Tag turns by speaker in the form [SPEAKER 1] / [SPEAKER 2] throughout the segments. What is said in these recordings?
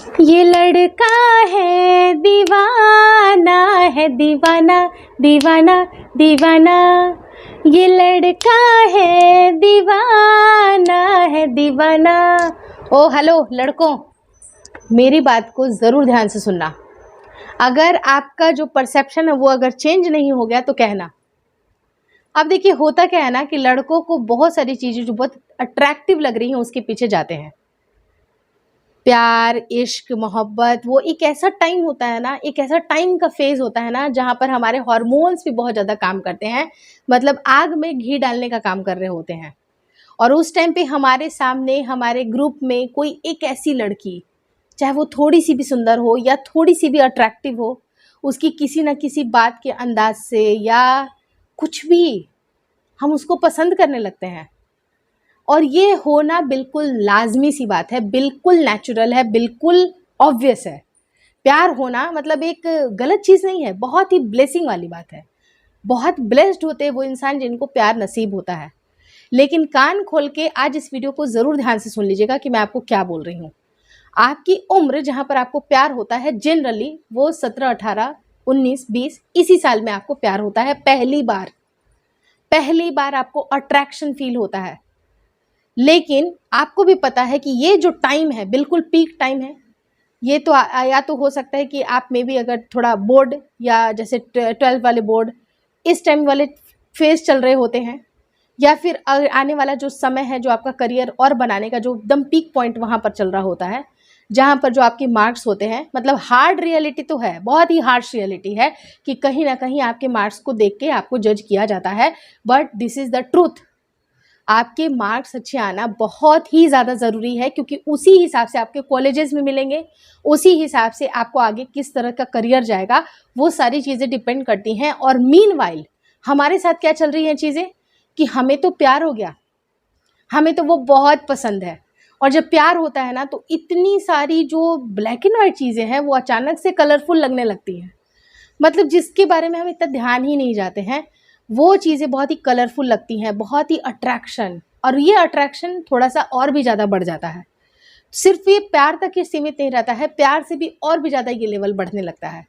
[SPEAKER 1] ये लड़का है दीवाना, है दीवाना दीवाना दीवाना। ये लड़का है दीवाना, है दीवाना। ओ हेलो लड़कों, मेरी बात को ज़रूर ध्यान से सुनना। अगर आपका जो परसेप्शन है वो अगर चेंज नहीं हो गया तो कहना। अब देखिए होता क्या है ना कि लड़कों को बहुत सारी चीज़ें जो बहुत अट्रैक्टिव लग रही हैं उसके पीछे जाते हैं। प्यार, इश्क, मोहब्बत, वो एक ऐसा टाइम होता है ना, एक ऐसा टाइम का फेज़ होता है ना जहाँ पर हमारे हार्मोन्स भी बहुत ज़्यादा काम करते हैं। मतलब आग में घी डालने का काम कर रहे होते हैं। और उस टाइम पे हमारे सामने, हमारे ग्रुप में कोई एक ऐसी लड़की, चाहे वो थोड़ी सी भी सुंदर हो या थोड़ी सी भी अट्रैक्टिव हो, उसकी किसी न किसी बात के अंदाज से या कुछ भी हम उसको पसंद करने लगते हैं। और ये होना बिल्कुल लाजमी सी बात है, बिल्कुल नेचुरल है, बिल्कुल ऑब्वियस है। प्यार होना मतलब एक गलत चीज़ नहीं है, बहुत ही ब्लेसिंग वाली बात है। बहुत ब्लेस्ड होते हैं वो इंसान जिनको प्यार नसीब होता है। लेकिन कान खोल के आज इस वीडियो को ज़रूर ध्यान से सुन लीजिएगा कि मैं आपको क्या बोल रही हूँ। आपकी उम्र जहाँ पर आपको प्यार होता है जनरली वो 17, 18, 19, 20 इसी साल में आपको प्यार होता है। पहली बार आपको अट्रैक्शन फील होता है। लेकिन आपको भी पता है कि ये जो टाइम है बिल्कुल पीक टाइम है। ये तो या तो हो सकता है कि आप में भी अगर थोड़ा बोर्ड या जैसे 12 वाले बोर्ड इस टाइम वाले फेज चल रहे होते हैं, या फिर आने वाला जो समय है जो आपका करियर और बनाने का जो एकदम पीक पॉइंट वहाँ पर चल रहा होता है, जहाँ पर जो आपके मार्क्स होते हैं। मतलब हार्ड रियलिटी तो है, बहुत ही हार्श रियलिटी है कि कहीं ना कहीं आपके मार्क्स को देख के आपको जज किया जाता है। But this is the truth. आपके मार्क्स अच्छे आना बहुत ही ज़्यादा ज़रूरी है, क्योंकि उसी हिसाब से आपके कॉलेजेस में मिलेंगे, उसी हिसाब से आपको आगे किस तरह का करियर जाएगा, वो सारी चीज़ें डिपेंड करती हैं। और मीनवाइल हमारे साथ क्या चल रही हैं चीज़ें कि हमें तो प्यार हो गया, हमें तो वो बहुत पसंद है। और जब प्यार होता है ना तो इतनी सारी जो ब्लैक एंड वाइट चीज़ें हैं वो अचानक से कलरफुल लगने लगती हैं। मतलब जिसके बारे में हम इतना ध्यान ही नहीं जाते हैं, वो चीज़ें बहुत ही कलरफुल लगती हैं, बहुत ही अट्रैक्शन। और ये अट्रैक्शन थोड़ा सा और भी ज़्यादा बढ़ जाता है। सिर्फ ये प्यार तक ही सीमित नहीं रहता है, प्यार से भी और भी ज़्यादा ये लेवल बढ़ने लगता है।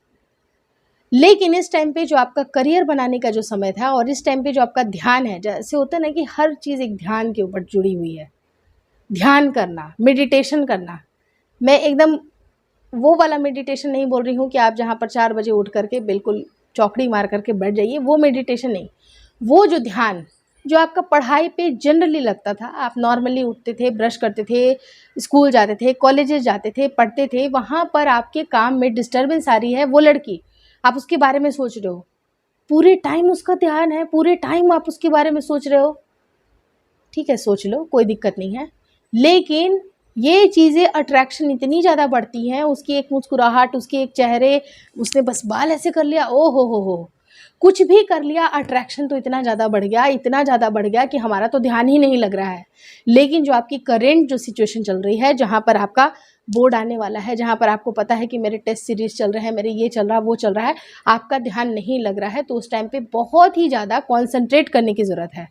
[SPEAKER 1] लेकिन इस टाइम पे जो आपका करियर बनाने का जो समय था और इस टाइम पे जो आपका ध्यान है, जैसे होता है ना कि हर चीज़ एक ध्यान के ऊपर जुड़ी हुई है। ध्यान करना, मेडिटेशन करना। मैं एकदम वो वाला मेडिटेशन नहीं बोल रही हूँ कि आप जहाँ पर 4 बजे उठ करके बिल्कुल चौकड़ी मार करके बैठ जाइए, वो मेडिटेशन नहीं। वो जो ध्यान जो आपका पढ़ाई पे जनरली लगता था, आप नॉर्मली उठते थे, ब्रश करते थे, स्कूल जाते थे, कॉलेजेस जाते थे, पढ़ते थे, वहाँ पर आपके काम में डिस्टर्बेंस आ रही है, वो लड़की, आप उसके बारे में सोच रहे हो, पूरे टाइम उसका ध्यान है, पूरे टाइम आप उसके बारे में सोच रहे हो। ठीक है, सोच लो, कोई दिक्कत नहीं है। लेकिन ये चीज़ें अट्रैक्शन इतनी ज़्यादा बढ़ती हैं, उसकी एक मुस्कुराहट, उसके एक चेहरे, उसने बस बाल ऐसे कर लिया, ओ हो, कुछ भी कर लिया, अट्रैक्शन तो इतना ज़्यादा बढ़ गया, इतना ज़्यादा बढ़ गया कि हमारा तो ध्यान ही नहीं लग रहा है। लेकिन जो आपकी करेंट जो सिचुएशन चल रही है, जहाँ पर आपका बोर्ड आने वाला है, जहाँ पर आपको पता है कि मेरे टेस्ट सीरीज चल रहे हैं, मेरे ये चल रहा है, वो चल रहा है, आपका ध्यान नहीं लग रहा है, तो उस टाइम पे बहुत ही ज़्यादा कॉन्सेंट्रेट करने की ज़रूरत है।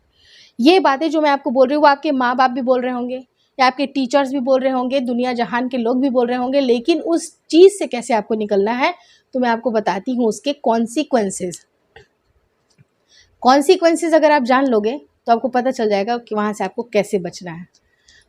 [SPEAKER 1] ये बातें जो मैं आपको बोल रही हूँ वो आपके माँ बाप भी बोल रहे होंगे, या आपके टीचर्स भी बोल रहे होंगे, दुनिया जहान के लोग भी बोल रहे होंगे। लेकिन उस चीज़ से कैसे आपको निकलना है तो मैं आपको बताती हूँ उसके कॉन्सिक्वेंसेस अगर आप जान लोगे तो आपको पता चल जाएगा कि वहाँ से आपको कैसे बचना है।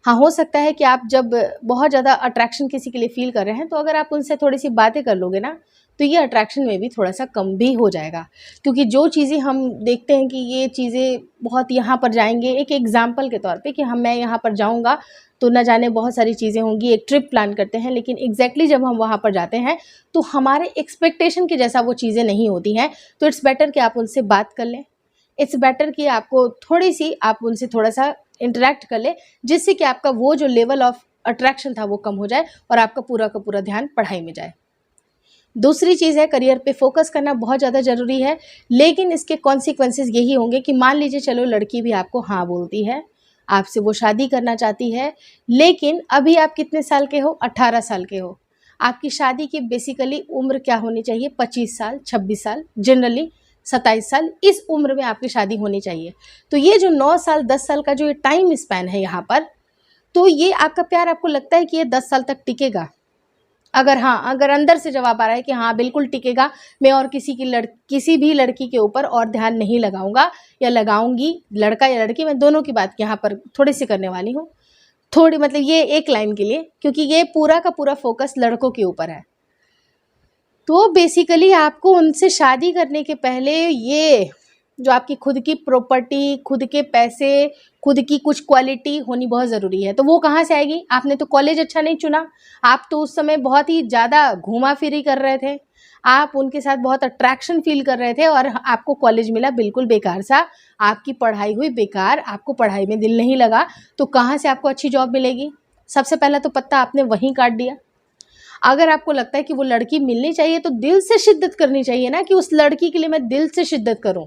[SPEAKER 1] हाँ, हो सकता है कि आप जब बहुत ज़्यादा अट्रैक्शन किसी के लिए फील कर रहे हैं तो अगर आप उनसे थोड़ी सी बातें कर लोगे ना तो ये अट्रैक्शन में भी थोड़ा सा कम भी हो जाएगा। क्योंकि जो चीज़ें हम देखते हैं कि ये चीज़ें बहुत यहाँ पर जाएंगे, एक एग्जाम्पल के तौर पे कि मैं यहाँ पर जाऊँगा तो न जाने बहुत सारी चीज़ें होंगी, एक ट्रिप प्लान करते हैं, लेकिन एग्जैक्टली जब हम वहाँ पर जाते हैं तो हमारे एक्सपेक्टेशन के जैसा वो चीज़ें नहीं होती हैं। तो इट्स बेटर कि आप उनसे बात कर लें, इट्स बेटर कि आपको थोड़ी सी आप उनसे थोड़ा सा इंटरेक्ट कर ले, जिससे कि आपका वो जो लेवल ऑफ अट्रैक्शन था वो कम हो जाए और आपका पूरा का पूरा ध्यान पढ़ाई में जाए। दूसरी चीज़ है, करियर पे फोकस करना बहुत ज़्यादा ज़रूरी है। लेकिन इसके कॉन्सिक्वेंसेस यही होंगे कि मान लीजिए चलो लड़की भी आपको हाँ बोलती है, आपसे वो शादी करना चाहती है, लेकिन अभी आप कितने साल के हो, 18 साल के हो। आपकी शादी की बेसिकली उम्र क्या होनी चाहिए, 25 साल, 26 साल, जनरली 27 साल, इस उम्र में आपकी शादी होनी चाहिए। तो ये जो 9 साल 10 साल का जो ये टाइम स्पैन है यहाँ पर, तो ये आपका प्यार आपको लगता है कि ये 10 साल तक टिकेगा? अगर अंदर से जवाब आ रहा है कि हाँ बिल्कुल टिकेगा, मैं और किसी भी लड़की के ऊपर और ध्यान नहीं लगाऊंगा या लगाऊंगी, लड़का या लड़की मैं दोनों की बात यहाँ पर थोड़ी सी करने वाली हूँ, थोड़ी मतलब ये एक लाइन के लिए, क्योंकि ये पूरा का पूरा फोकस लड़कों के ऊपर है। तो बेसिकली आपको उनसे शादी करने के पहले ये जो आपकी खुद की प्रॉपर्टी, खुद के पैसे, खुद की कुछ क्वालिटी होनी बहुत ज़रूरी है। तो वो कहाँ से आएगी? आपने तो कॉलेज अच्छा नहीं चुना, आप तो उस समय बहुत ही ज़्यादा घूमा फिरी कर रहे थे, आप उनके साथ बहुत अट्रैक्शन फील कर रहे थे और आपको कॉलेज मिला बिल्कुल बेकार सा, आपकी पढ़ाई हुई बेकार, आपको पढ़ाई में दिल नहीं लगा, तो कहाँ से आपको अच्छी जॉब मिलेगी? सबसे पहला तो पत्ता आपने वहीं काट दिया। अगर आपको लगता है कि वो लड़की मिलनी चाहिए तो दिल से शिद्दत करनी चाहिए ना, कि उस लड़की के लिए मैं दिल से शिद्दत करूं।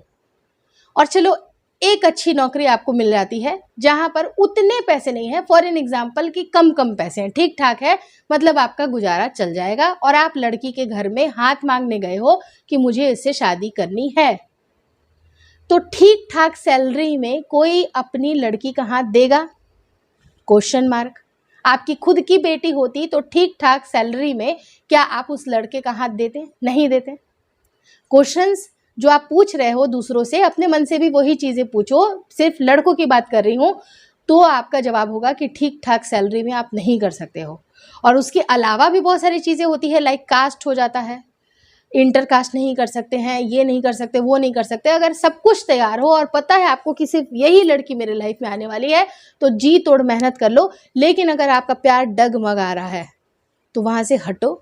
[SPEAKER 1] और चलो एक अच्छी नौकरी आपको मिल जाती है जहां पर उतने पैसे नहीं है, फॉर एन एग्जाम्पल कि कम पैसे हैं, ठीक ठाक है, मतलब आपका गुजारा चल जाएगा, और आप लड़की के घर में हाथ मांगने गए हो कि मुझे इससे शादी करनी है, तो ठीक ठाक सैलरी में कोई अपनी लड़की का हाथ देगा? Question mark. आपकी खुद की बेटी होती तो ठीक ठाक सैलरी में क्या आप उस लड़के का हाथ देते? नहीं देते। क्वेश्चंस जो आप पूछ रहे हो दूसरों से, अपने मन से भी वही चीज़ें पूछो, सिर्फ लड़कों की बात कर रही हूँ, तो आपका जवाब होगा कि ठीक ठाक सैलरी में आप नहीं कर सकते हो। और उसके अलावा भी बहुत सारी चीज़ें होती है, लाइक कास्ट हो जाता है, इंटर कास्ट नहीं कर सकते हैं, ये नहीं कर सकते, वो नहीं कर सकते। अगर सब कुछ तैयार हो और पता है आपको कि सिर्फ यही लड़की मेरे लाइफ में आने वाली है, तो जी तोड़ मेहनत कर लो। लेकिन अगर आपका प्यार डगमगा रहा है तो वहाँ से हटो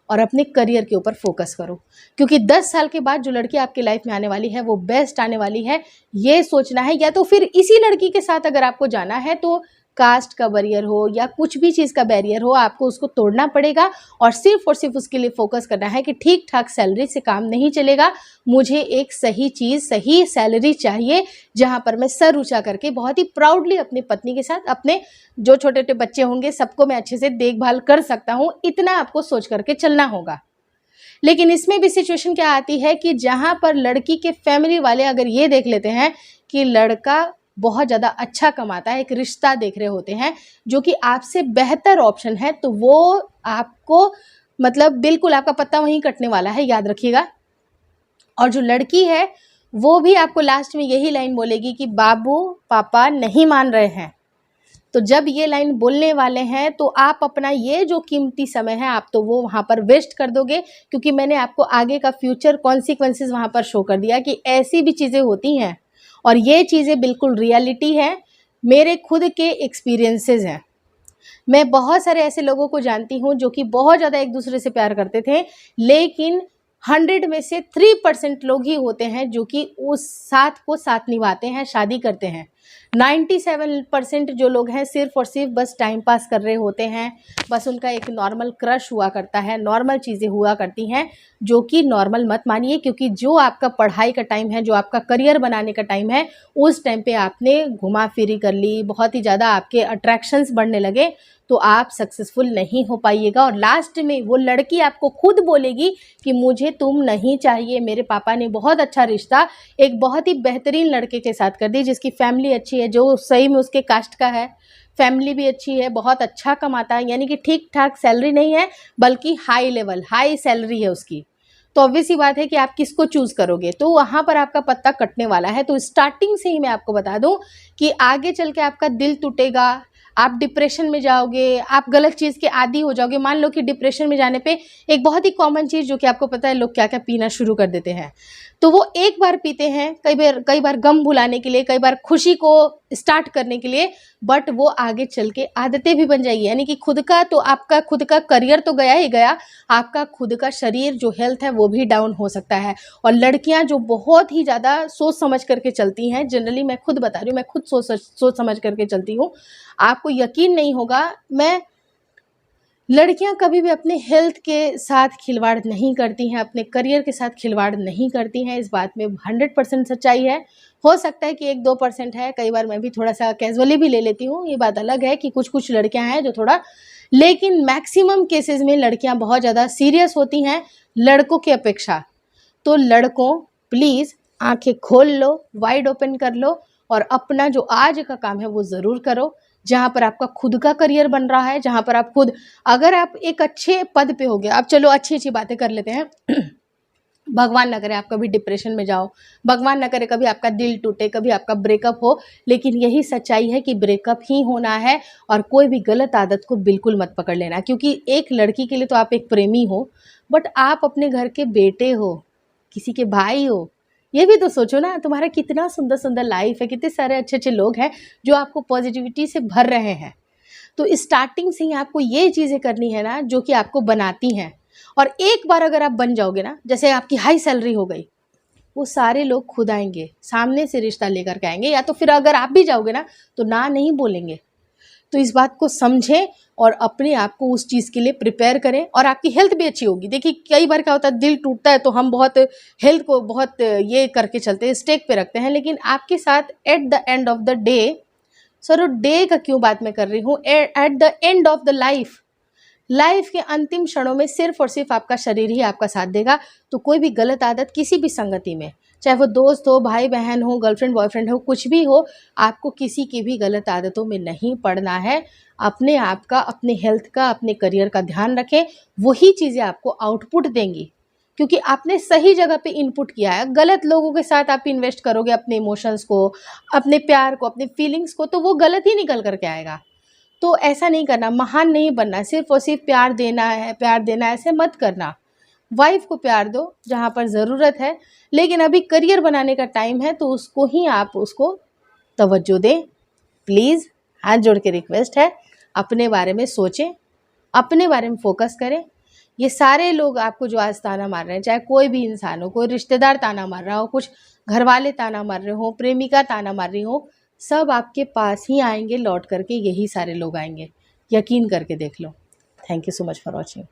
[SPEAKER 1] और अपने करियर के ऊपर फोकस करो, क्योंकि 10 साल के बाद जो लड़की आपकी लाइफ में आने वाली है वो बेस्ट आने वाली है, ये सोचना है। या तो फिर इसी लड़की के साथ अगर आपको जाना है तो कास्ट का बैरियर हो या कुछ भी चीज़ का बैरियर हो, आपको उसको तोड़ना पड़ेगा और सिर्फ उसके लिए फोकस करना है कि ठीक ठाक सैलरी से काम नहीं चलेगा, मुझे एक सही चीज़, सही सैलरी चाहिए जहां पर मैं सर ऊंचा करके बहुत ही प्राउडली अपनी पत्नी के साथ, अपने जो छोटे छोटे बच्चे होंगे सबको मैं अच्छे से देखभाल कर सकता हूं, इतना आपको सोच करके चलना होगा। लेकिन इसमें भी सिचुएशन क्या आती है कि जहां पर लड़की के फैमिली वाले अगर ये देख लेते हैं कि लड़का बहुत ज़्यादा अच्छा कमाता है, एक रिश्ता देख रहे होते हैं जो कि आपसे बेहतर ऑप्शन है, तो वो आपको मतलब बिल्कुल आपका पत्ता वहीं कटने वाला है, याद रखिएगा। और जो लड़की है वो भी आपको लास्ट में यही लाइन बोलेगी कि बाबू पापा नहीं मान रहे हैं। तो जब ये लाइन बोलने वाले हैं तो आप अपना ये जो कीमती समय है आप तो वो वहाँ पर वेस्ट कर दोगे, क्योंकि मैंने आपको आगे का फ्यूचर कॉन्सिक्वेंसेस वहाँ पर शो कर दिया कि ऐसी भी चीज़ें होती हैं और ये चीज़ें बिल्कुल रियलिटी है, मेरे खुद के एक्सपीरियंसेस हैं। मैं बहुत सारे ऐसे लोगों को जानती हूँ जो कि बहुत ज़्यादा एक दूसरे से प्यार करते थे, लेकिन 100 में से 3% लोग ही होते हैं जो कि उस साथ को साथ निभाते हैं, शादी करते हैं। 97% जो लोग हैं सिर्फ और सिर्फ बस टाइम पास कर रहे होते हैं, बस उनका एक नॉर्मल क्रश हुआ करता है, नॉर्मल चीज़ें हुआ करती हैं, जो कि नॉर्मल मत मानिए, क्योंकि जो आपका पढ़ाई का टाइम है, जो आपका करियर बनाने का टाइम है, उस टाइम पे आपने घुमा फिरी कर ली, बहुत ही ज़्यादा आपके अट्रैक्शंस बढ़ने लगे, तो आप सक्सेसफुल नहीं हो पाइएगा। और लास्ट में वो लड़की आपको खुद बोलेगी कि मुझे तुम नहीं चाहिए, मेरे पापा ने बहुत अच्छा रिश्ता एक बहुत ही बेहतरीन लड़के के साथ कर दी, जिसकी फैमिली अच्छी है, जो सही में उसके कास्ट का है, फैमिली भी अच्छी है, बहुत अच्छा कमाता है, यानी कि ठीक ठाक सैलरी नहीं है बल्कि हाई लेवल, हाई सैलरी है उसकी। तो ऑब्वियस सी बात है कि आप किसको चूज़ करोगे, तो वहाँ पर आपका पत्ता कटने वाला है। तो स्टार्टिंग से ही मैं आपको बता दूं कि आगे चल के आपका दिल टूटेगा, आप डिप्रेशन में जाओगे, आप गलत चीज़ के आदी हो जाओगे। मान लो कि डिप्रेशन में जाने पे एक बहुत ही कॉमन चीज़ जो कि आपको पता है लोग क्या क्या पीना शुरू कर देते हैं, तो वो एक बार पीते हैं, कई बार गम भुलाने के लिए, कई बार खुशी को स्टार्ट करने के लिए, बट वो आगे चल के आदतें भी बन जाएगी। यानी कि खुद का तो आपका खुद का करियर तो गया ही गया, आपका खुद का शरीर जो हेल्थ है वो भी डाउन हो सकता है। और लड़कियां जो बहुत ही ज़्यादा सोच समझ करके चलती हैं, जनरली मैं खुद बता रही हूँ, मैं खुद सोच समझ करके चलती हूँ, आपको यकीन नहीं होगा, लड़कियां कभी भी अपने हेल्थ के साथ खिलवाड़ नहीं करती हैं, अपने करियर के साथ खिलवाड़ नहीं करती हैं, इस बात में 100% सच्चाई है। हो सकता है कि 1-2% है, कई बार मैं भी थोड़ा सा कैजुअली भी ले लेती हूँ, ये बात अलग है कि कुछ लड़कियां हैं जो थोड़ा, लेकिन मैक्सिमम केसेस में लड़कियां बहुत ज़्यादा सीरियस होती हैं लड़कों की अपेक्षा। तो लड़कों प्लीज़ आंखें खोल लो, वाइड ओपन कर लो और अपना जो आज का काम है वो ज़रूर करो। जहाँ पर आपका खुद का करियर बन रहा है, जहाँ पर आप खुद, अगर आप एक अच्छे पद पे हो गए, अब चलो अच्छी अच्छी बातें कर लेते हैं भगवान ना करे आप कभी डिप्रेशन में जाओ, भगवान ना करे कभी आपका दिल टूटे, कभी आपका ब्रेकअप हो, लेकिन यही सच्चाई है कि ब्रेकअप ही होना है। और कोई भी गलत आदत को बिल्कुल मत पकड़ लेना, क्योंकि एक लड़की के लिए तो आप एक प्रेमी हो, बट आप अपने घर के बेटे हो, किसी के भाई हो। ये भी तो सोचो ना, तुम्हारा कितना सुंदर सुंदर लाइफ है, कितने सारे अच्छे अच्छे लोग हैं जो आपको पॉजिटिविटी से भर रहे हैं। तो स्टार्टिंग से ही आपको ये चीज़ें करनी है ना जो कि आपको बनाती हैं। और एक बार अगर आप बन जाओगे ना, जैसे आपकी हाई सैलरी हो गई, वो सारे लोग खुद आएंगे, सामने से रिश्ता लेकर के आएंगे, या तो फिर अगर आप भी जाओगे ना तो ना नहीं बोलेंगे। तो इस बात को समझें और अपने आप को उस चीज़ के लिए प्रिपेयर करें, और आपकी हेल्थ भी अच्छी होगी। देखिए कई बार क्या होता है, दिल टूटता है तो हम बहुत हेल्थ को बहुत ये करके चलते हैं, स्टेक पे रखते हैं, लेकिन आपके साथ at the end of the day, sir day का क्यों बात मैं कर रही हूँ, at the end of the life, life के अंतिम क्षणों में सिर्फ और सिर्फ आपका शरीर ही आपका साथ देगा। तो कोई भी गलत आदत किसी भी संगति में, चाहे वो दोस्त हो, भाई बहन हो, गर्लफ्रेंड बॉयफ्रेंड हो, कुछ भी हो, आपको किसी की भी गलत आदतों में नहीं पड़ना है। अपने आप का, अपने हेल्थ का, अपने करियर का ध्यान रखें, वही चीज़ें आपको आउटपुट देंगी, क्योंकि आपने सही जगह पे इनपुट किया है। गलत लोगों के साथ आप इन्वेस्ट करोगे अपने इमोशंस को, अपने प्यार को, अपने फीलिंग्स को, तो वो गलत ही निकल करके आएगा। तो ऐसा नहीं करना, महान नहीं बनना, सिर्फ और सिर्फ प्यार देना है, प्यार देना है, ऐसे मत करना। वाइफ को प्यार दो जहाँ पर ज़रूरत है, लेकिन अभी करियर बनाने का टाइम है तो उसको ही आप उसको तवज्जो दें। प्लीज़ हाथ जोड़ के रिक्वेस्ट है, अपने बारे में सोचें, अपने बारे में फोकस करें। ये सारे लोग आपको जो आज ताना मार रहे हैं, चाहे कोई भी इंसान हो, कोई रिश्तेदार ताना मार रहा हो, कुछ घर वाले ताना मार रहे हो, प्रेमिका ताना मार रही हो, सब आपके पास ही आएंगे लौट करके, यही सारे लोग आएंगे, यकीन करके देख लो। Thank you so much for watching.